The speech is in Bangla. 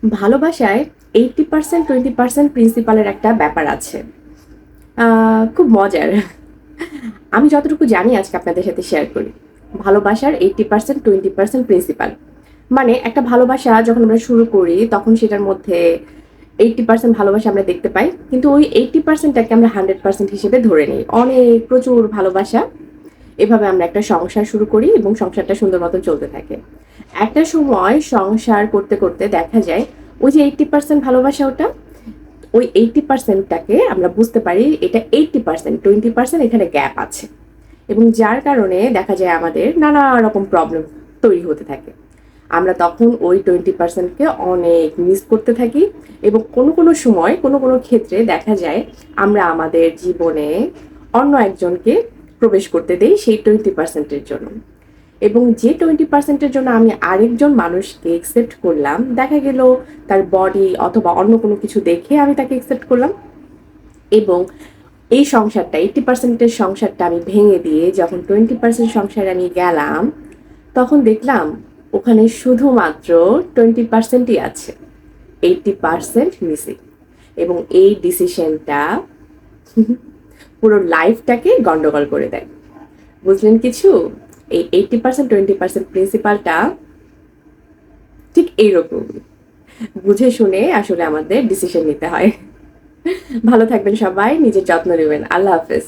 ভালোবাসায় 80% 20% প্রিন্সিপালের একটা ব্যাপার আছে। খুব মজার। আমি যতটুকু জানি আজকে আপনাদের সাথে শেয়ার করি। ভালোবাসার 80% 20% প্রিন্সিপাল। মানে একটা ভালোবাসা যখন আমরা শুরু করি তখন সেটার মধ্যে 80% ভালোবাসা আমরা দেখতে পাই। কিন্তু ওই 80%টাকে আমরা 100% হিসেবে ধরে নিই। অনেক প্রচুর ভালোবাসা। এভাবে আমরা একটা সংসার শুরু করি এবং সংসারটা সুন্দর মতো চলতে থাকে। একটা সময় সংসার করতে, করতে দেখা যায় ওই যে 80% ভালোবাসা ওটা, ওই 80%টাকে আমরা বুঝতে পারি এটা 80% 20% এখানে গ্যাপ আছে। এবং যার কারণে দেখা যায় আমাদের নানা রকম প্রবলেম তৈরি হতে থাকে। আমরা তখন ওই 20%কে অনেক মিস করতে থাকি এবং কোনো সময় কোনো ক্ষেত্রে দেখা যায় আমরা আমাদের জীবনে অন্য একজনকে প্রবেশ করতে দেই সেই 20%-এর জন্য। এবং যে 20%-এর জন্য আমি আরেকজন মানুষকে একসেপ্ট করলাম, দেখা গেল তার বডি অথবা অন্য কোনো কিছু দেখে আমি তাকে একসেপ্ট করলাম এবং এই সংসারটা 80%-এর সংসারটা আমি ভেঙে দিয়ে যখন 20% সংসারে আমি গেলাম, তখন দেখলাম ওখানে শুধুমাত্র 20%ই আছে। 80% মিসিং। এবং এই ডিসিশনটা পুরো লাইফটাকে গন্ডগোল করে দেয়। বুঝলেন কিছু? এই 80% 20% প্রিন্সিপালটা ঠিক এইরকম। বুঝে শুনে আসলে আমাদের ডিসিশন নিতে হয়। ভালো থাকবেন সবাই, নিজের যত্ন নেবেন। আল্লাহ হাফেজ।